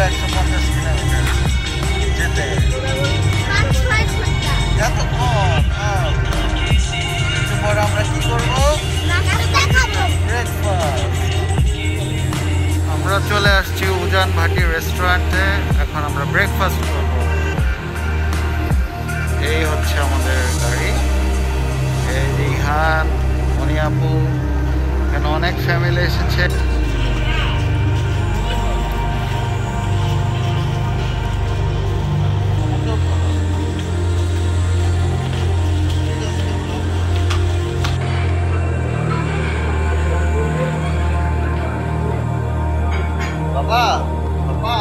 150 kilometre যেতে। এত কম? একটু পরে আমরা কি করবো? ব্রেকফাস্ট। আমরা চলে আসছি উজান ভাটি রেস্টুরেন্টে। এখন আমরা ব্রেকফাস্ট করব। এই হচ্ছে আমাদের গাড়ি। এই রিহান, মনিয়াপু, এখানে অনেক ফ্যামিলি এসেছে। বাবা বাবা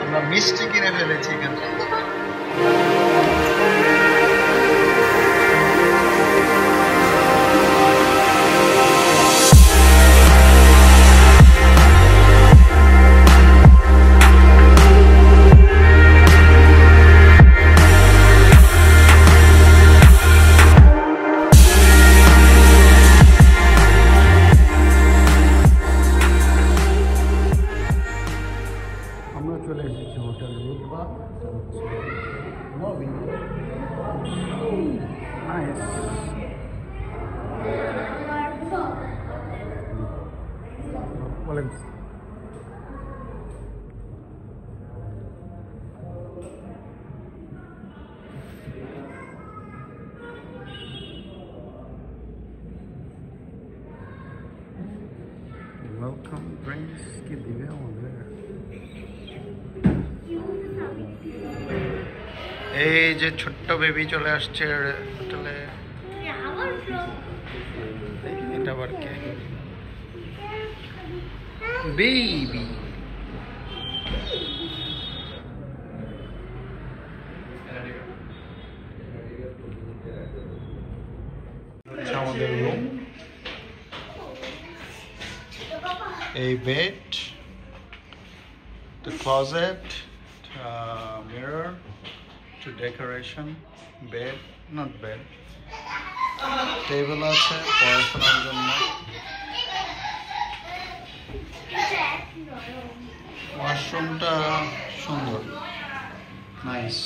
আমরা মিষ্টি কিনে ফেলেছি এখানে। চলে এসেছি হোটেল রুতবা। ওয়েলকাম ড্রিঙ্কস কি দিবে আমাদের? এই যে ছোট্ট বেবি চলে আসছে হোটেলে। এটা আবার কে? বেবি। আমাদের রুম, এই bed, the closet, mirror to decoration, bed, not bed, table আছে পড়াশোনার জন্য, ওয়াশরুমটা সুন্দর, নাইস।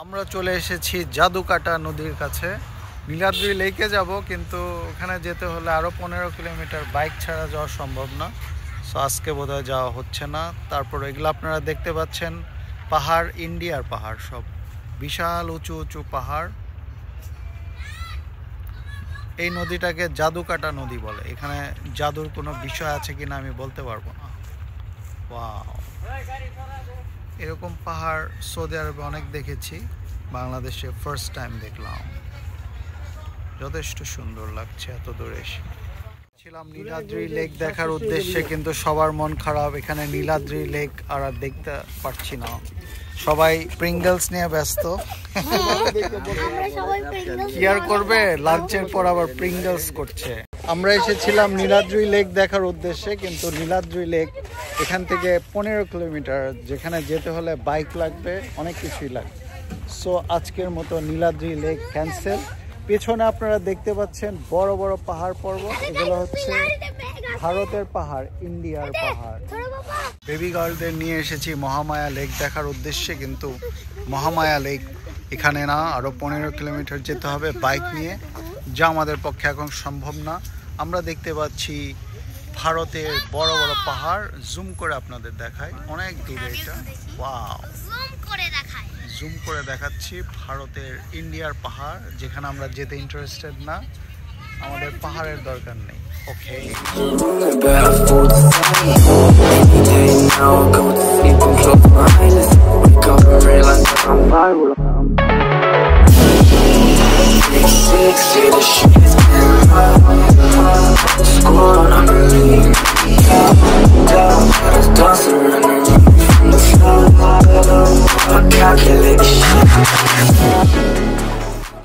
আমরা চলে এসেছি জাদুকাটা নদীর কাছে। নীলাদ্রি লেকে যাব, কিন্তু ওখানে যেতে হলে আরও 15 কিলোমিটার, বাইক ছাড়া যাওয়া সম্ভব না। সো আজকে বোধহয় যাওয়া হচ্ছে না। তারপর এগুলো আপনারা দেখতে পাচ্ছেন পাহাড়, ইন্ডিয়ার পাহাড়, সব বিশাল উঁচু উঁচু পাহাড়। এই নদীটাকে জাদুকাটা নদী বলে। এখানে জাদুর কোনো বিষয় আছে কিনা আমি বলতে পারবো না। ওয়াও, এরকম পাহাড় সৌদি আরবে অনেক দেখেছি, বাংলাদেশে ফার্স্ট টাইম দেখলাম। যথেষ্ট সুন্দর লাগছে এত দূরে এসে। ছিলাম নীলাদ্রি লেক দেখার উদ্দেশ্যে, কিন্তু সবার মন খারাপ, এখানে নীলাদ্রি লেক আর দেখতে পারছি না। সবাই প্রিঙ্গলস নিয়ে ব্যস্ত। কি আর করবে, লাঞ্চের পর আবার প্রিঙ্গলস করছে। আমরা এসেছিলাম নীলাদ্রি লেক দেখার উদ্দেশ্যে, কিন্তু নীলাদ্রি লেক এখান থেকে 15 কিলোমিটার, যেখানে যেতে হলে বাইক লাগবে, অনেক কিছুই লাগবে। সো আজকের মতো নীলাদ্রি লেক ক্যান্সেল। পেছনে আপনারা দেখতে পাচ্ছেন বড় বড় পাহাড় পর্বত, এগুলো হচ্ছে ভারতের পাহাড়, ইন্ডিয়ার পাহাড়। বেবি গার্লদের নিয়ে এসেছি মহামায়া লেক দেখার উদ্দেশ্যে, কিন্তু মহামায়া লেক এখানে না, আরও 15 কিলোমিটার যেতে হবে বাইক নিয়ে, যা আমাদের পক্ষে এখন সম্ভব না। আমরা দেখতে পাচ্ছি ভারতের বড় বড় পাহাড়, জুম করে আপনাদের দেখায়, অনেক দূরে এটা। ওয়াও, জুম করে দেখাচ্ছি ভারতের ইন্ডিয়ার পাহাড়, যেখানে আমরা যেতে ইন্টারেস্টেড না, আমাদের পাহাড়ের দরকার নেই। ওকে,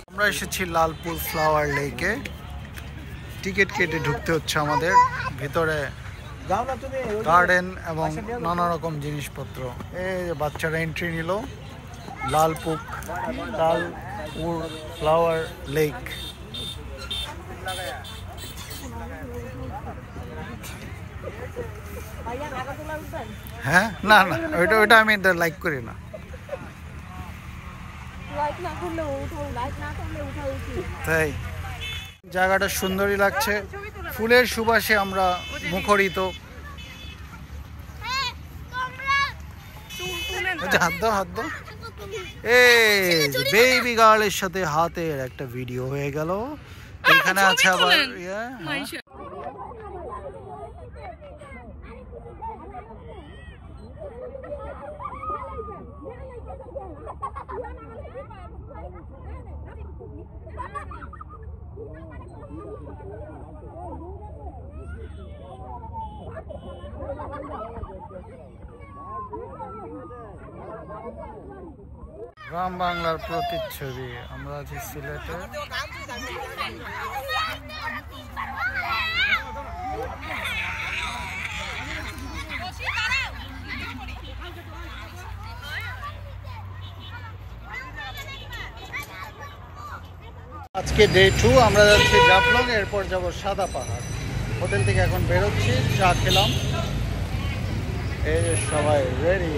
আমরা এসেছি লালপুর ফ্লাওয়ার লেকে। টিকিট কেটে ঢুকতে হচ্ছে আমাদের ভিতরে, গার্ডেন এবং নানা রকম জিনিসপত্র। এই যে বাচ্চারা এন্ট্রি নিল লালপুর ফ্লাওয়ার লেক। হ্যাঁ, না না, ওইটা আমি লাইক করি না। তাই জায়গাটা সুন্দরই লাগছে, ফুলের সুবাসে আমরা মুখরিত। হাত দো। এই বেবি গার্লের সাথে হাতের একটা ভিডিও হয়ে গেল। এখানে আছে আবার গ্রাম বাংলার প্রতিচ্ছবি। আমরা আছি সিলেটে। আজকে ডে 2, আমরা যাচ্ছি জাফলং, এরপর যাব সাদা পাহাড়। হোটেল থেকে এখন বেরোচ্ছি, চা খেলাম, এই যে সবাই রেডি।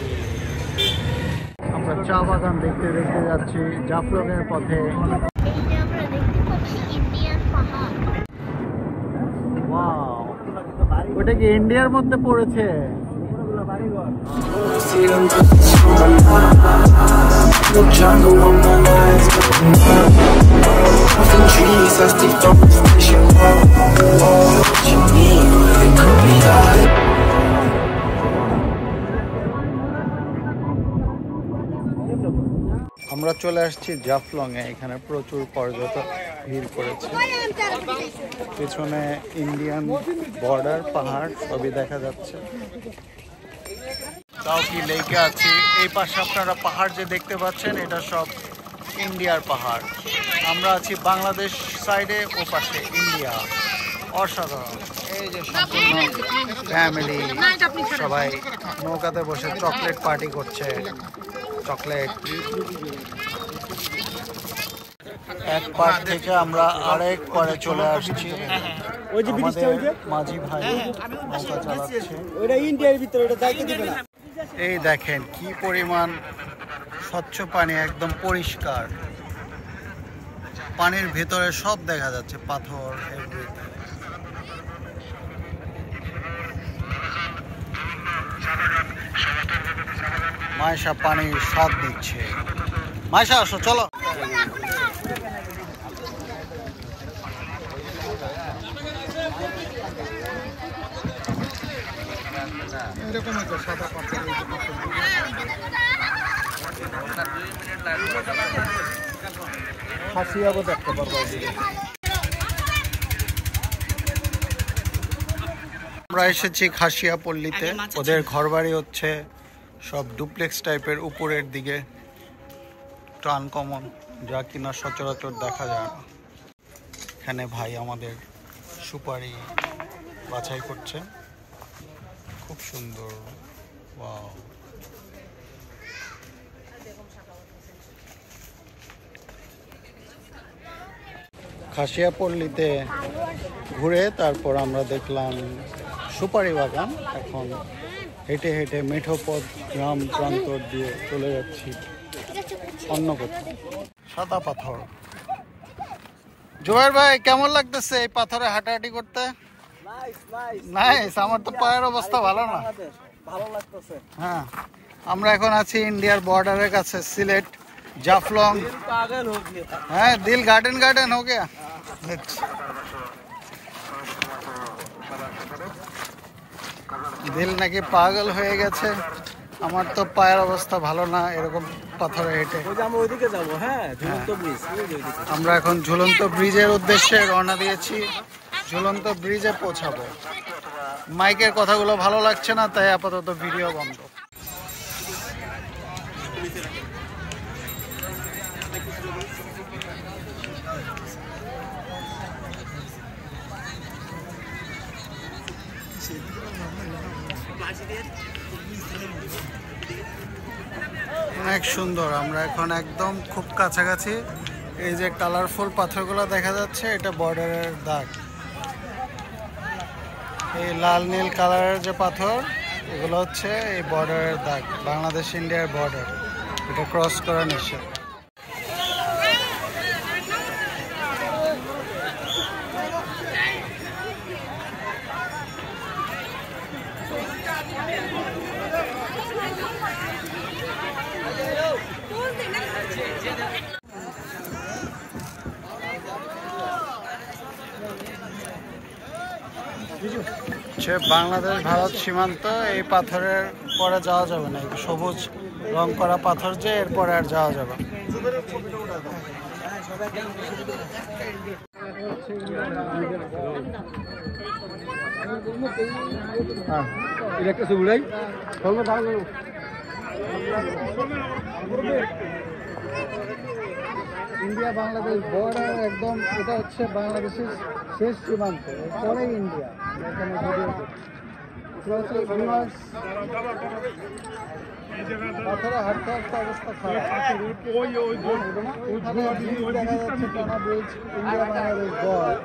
আমরা চা বাগান দেখতে দেখতে যাচ্ছি জাফলং এর পথে। ওটা কি ইন্ডিয়ার মধ্যে পড়েছে? আমরা চলে আসছি জাফলং এ, এখানে প্রচুর পর্যটক ভিড় করেছে। পেছনে ইন্ডিয়ান বর্ডার, পাহাড় সবই দেখা যাচ্ছে। দাউকি লেকে আছি, এই পাশে আপনারা পাহাড় যে দেখতে পাচ্ছেন এটা সব ইন্ডিয়ার পাহাড়। আমরা আছি বাংলাদেশ সাইডে, ও পাশে ইন্ডিয়া। অসাধারণ। এই যে সম্পূর্ণ ফ্যামিলি সবাই নৌকাতে বসে চকলেট পার্টি করছে। চকলেট এক পার থেকে আমরা আরেক পারে চলে আসছি। মাঝি ভাই নৌকা চালাচ্ছে। এই দেখেন কি পরিমাণ স্বচ্ছ পানি, একদম পরিষ্কার। পানির ভেতরে সব দেখা যাচ্ছে, পাথর, এভরিথিং। মায়েশা পানির স্বাদ দিচ্ছে। মায়েশা আসো, চলো। এরকম আছে সাদা পাথর। খাসিয়াবো দেখতে পারবো। আমরা এসেছি খাসিয়া পল্লীতে। ওদের ঘরবাড়ি হচ্ছে সব ডুপ্লেক্স টাইপের, উপরের দিকে, আনকমন, যা কিনা সচরাচর দেখা যায় না। এখানে ভাই আমাদের সুপারি বাছাই করছে, খুব সুন্দর। ওয়াও, খাসিয়াপল্লীতে ঘুরে তারপর আমরা দেখলাম সুপারি বাগান। এখন হেঁটে হেঁটে মেঠোপথ গ্রাম প্রান্তর দিয়ে চলে যাচ্ছি অন্য কোথাও। সাদা পাথর। জোয়ার ভাই, কেমন লাগতেছে এই পাথরে হাঁটাহাঁটি করতে? নাইস। আমার তো পায়ের অবস্থা ভালো না। হ্যাঁ, আমরা এখন আছি ইন্ডিয়ার বর্ডারের কাছে, সিলেট জাফলং। হ্যাঁ, দিল গার্ডেন গার্ডেন হো গয়া। দিল নাকি পাগল হয়ে গেছে। আমার তো পায়ের অবস্থা ভালো না এরকম পাথরে হেঁটে। আমরা এখন ঝুলন্ত ব্রিজের উদ্দেশ্যে রওনা দিয়েছি, ঝুলন্ত ব্রিজে পৌঁছাবো। মাইকের কথাগুলো ভালো লাগছে না, তাই আপাতত ভিডিও বন্ধ। অনেক সুন্দর। আমরা এখন একদম খুব কাছাকাছি। এই যে কালারফুল পাথরগুলো দেখা যাচ্ছে, এটা বর্ডারের দাগ। এই লাল নীল কালারের যে পাথর, এগুলো হচ্ছে এই বর্ডারের দাগ, বাংলাদেশ ইন্ডিয়ার বর্ডার। এটা ক্রস করা নিষেধ। বাংলাদেশ ভারত সীমান্ত। এই পাথরের পরে যাওয়া যাবে না, সবুজ রং করা পাথর যে, এরপরে আর যাওয়া যাবে। ইন্ডিয়া বাংলাদেশ বর্ডার একদম, এটা হচ্ছে বাংলাদেশের শেষ সীমান্ত, এরপরে ইন্ডিয়া। এখানে পাথরে হাঁটতে হাঁটতে অবস্থা খারাপ। দেখা যাচ্ছে টানা ব্রিজ, ইন্ডিয়া বাংলাদেশ বর্ডার।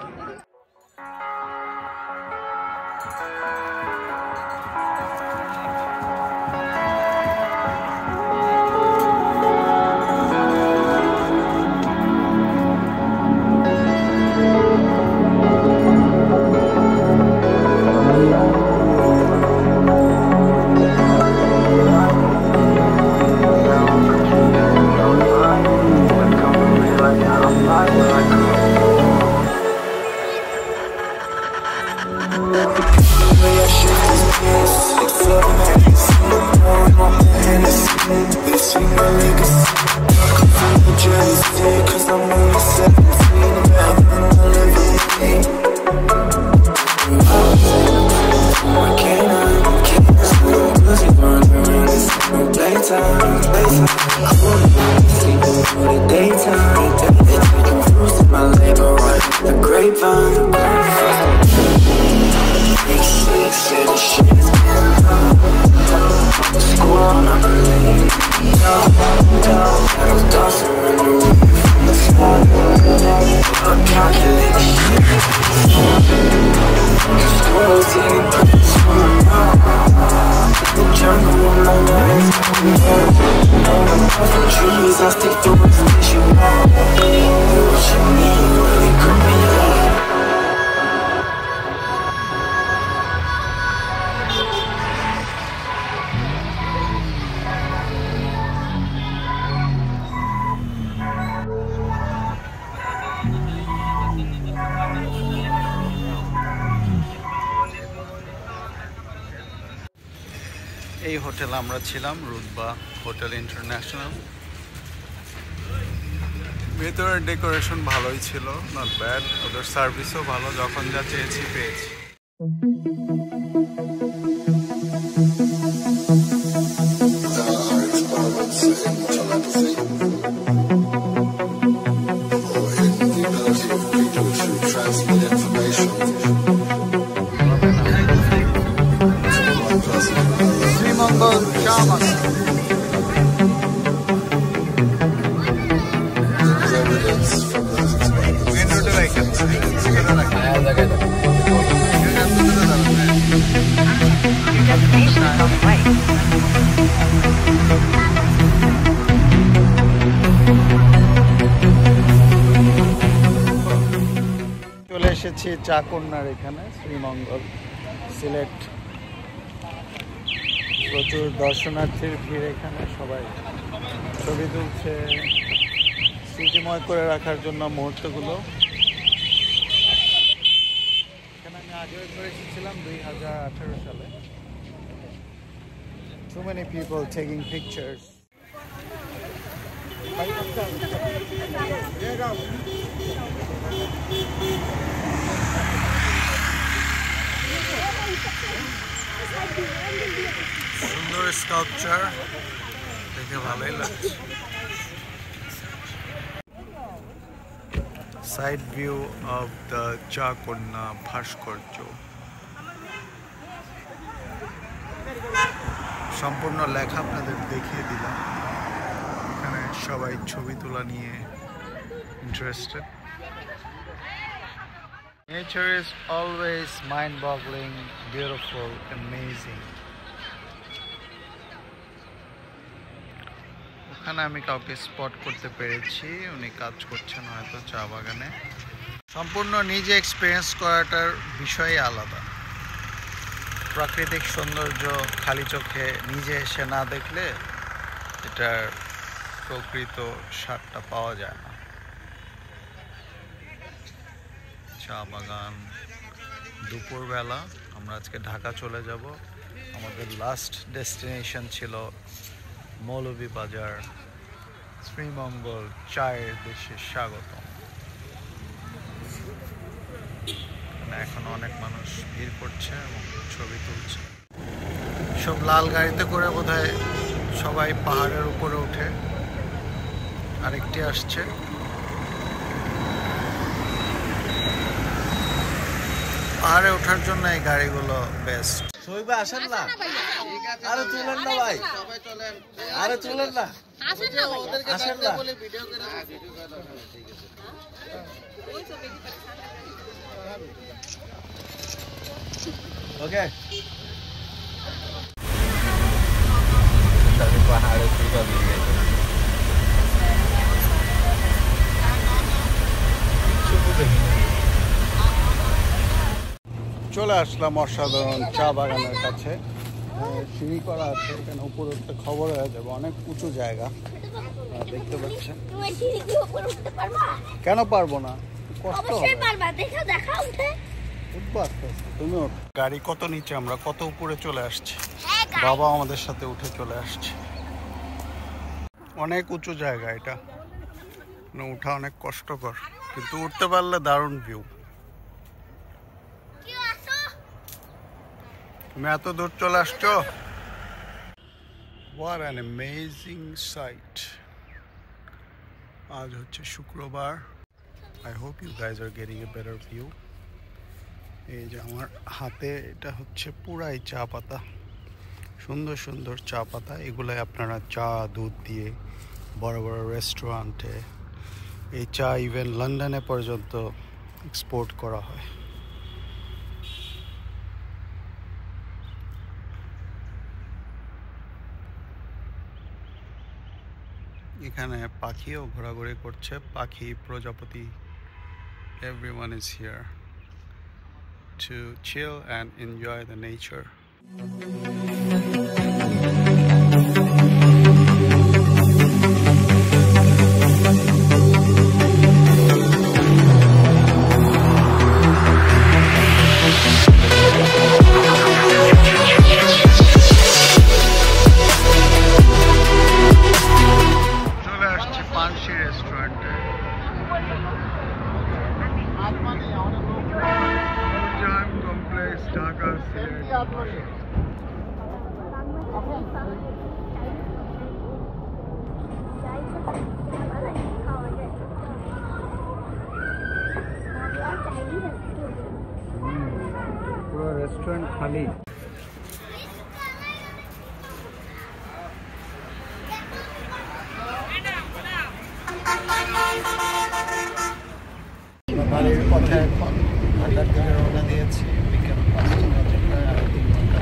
এই হোটেল আমরা ছিলাম, রুতবা হোটেল ইন্টারন্যাশনাল। ভেতরের ডেকোরেশন ভালোই ছিল, নট ব্যাড। ওদের সার্ভিসও ভালো, যখন যা চেয়েছি পেয়েছি। Transmit information শ্রীমঙ্গল চা বাগান। মেন রোডের আইটেম চলে এসেছি চা কন্যার এখানে, শ্রীমঙ্গল, সিলেট। প্রচুর দর্শনার্থীর ভিড় এখানে, সবাই ছবি তুলছে স্মৃতিময় করে রাখার জন্য মুহূর্তগুলো। এখানে আমি আগেও একবার এসেছিলাম 2018 সালে। Too many people taking pictures. সুন্দর স্কাল্পচার দেখে ভালোই লাগছে। সাইড ভিউ অফ দ্য চা কন্যা ভাস্কর্য। সম্পূর্ণ লেখা আপনাদের দেখিয়ে দিলাম। এখানে সবাই ছবি তোলা নিয়ে interested. Nature is always mind-boggling, beautiful, amazing. ওখানে আমি কাউকে স্পট করতে পেরেছি, উনি কাজ করছেন হয়তো চা বাগানে। সম্পূর্ণ নিজে এক্সপিরিয়েন্স করাটার বিষয়ই আলাদা। প্রাকৃতিক সৌন্দর্য খালি চোখে নিজে এসে না দেখলে এটার প্রকৃত স্বাদটা পাওয়া যায় না। চা বাগান, দুপুরবেলা। আমরা আজকে ঢাকা চলে যাব। আমাদের লাস্ট ডেস্টিনেশন ছিল মৌলভীবাজার, শ্রীমঙ্গল, চায়ের দেশে স্বাগতম। এখন অনেক মানুষ ভিড় করছে এবং ছবি তুলছে। সব লাল গাড়িতে করে বোধহয় সবাই পাহাড়ের উপরে উঠে। আরেকটি আসছে। পাহাড়ে ওঠার জন্য এই গাড়িগুলো বেস্ট। আসেন না, আরে চলেন না ভাই, আরে চলেন না, আসেন না, ওকে। পাহাড়ে চলে আসলাম অসাধারণ চা বাগানের কাছে। সিঁড়ি করা আছে, এখানে উপরে উঠতে খবর হয়ে যাবে। অনেক উঁচু জায়গা দেখতে পাচ্ছেন। কেন পারবো না? কষ্ট হবে। উঠবো আস্তে আস্তে, তুমি ওঠ। গাড়ি কত নিচে, আমরা কত উপরে চলে আসছি। বাবা আমাদের সাথে উঠে চলে আসছে। অনেক উঁচু জায়গা এটা, উঠা অনেক কষ্টকর, কিন্তু উঠতে পারলে দারুণ ভিউ। তুমি এত দূর চলে আসছো। What an amazing sight. আজ হচ্ছে শুক্রবার। I hope you guys are getting a better view. এই যে আমার হাতে, এটা হচ্ছে পুরাই চা পাতা, সুন্দর সুন্দর চা পাতা। এগুলাই আপনারা চা দুধ দিয়ে বড় বড় রেস্টুরেন্টে, এই চা ইভেন লন্ডনে পর্যন্ত এক্সপোর্ট করা হয়। এখানে পাখিও ঘোরাঘুরি করছে, পাখি প্রজাপতি। Everyone is here to chill and enjoy the nature. পুরো রেস্টুরেন্ট খালি। বাড়ির পথে এখন হাঁটার দিকে রওনা দিয়েছি। বিকেল 5টা বাজে, প্রায় আরো 3 ঘন্টা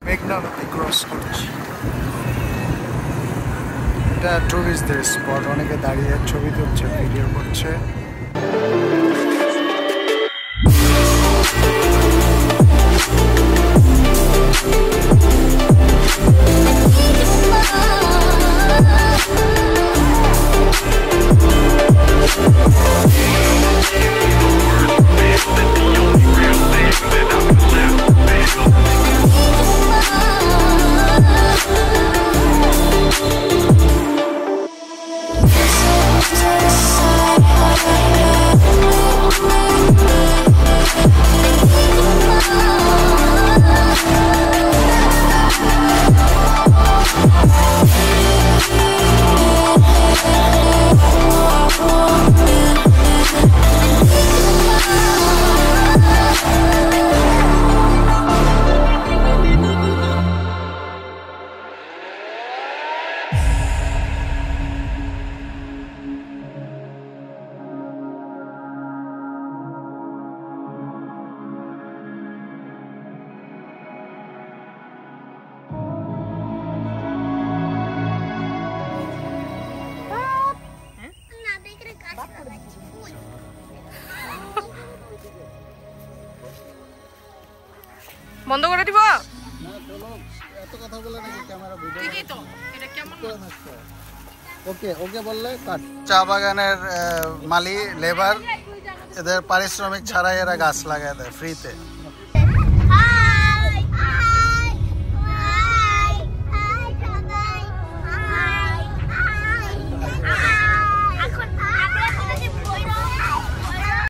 মেঘনা নদী ক্রস করছি। এটা টুরিস্টদের স্পট, অনেকে দাঁড়িয়ে ছবি তুলছে, ভিডিও করছে। বন্ধ করে দিব। এত কথা বলে নাকি ক্যামেরা ভিডিও ঠিকই তো, এটা কেমন ওকে ওকে বললে কাট। চা বাগানের মালি লেবার, এদের পারিশ্রমিক ছাড়াই এরা গাছ লাগায় দেয় ফ্রিতে।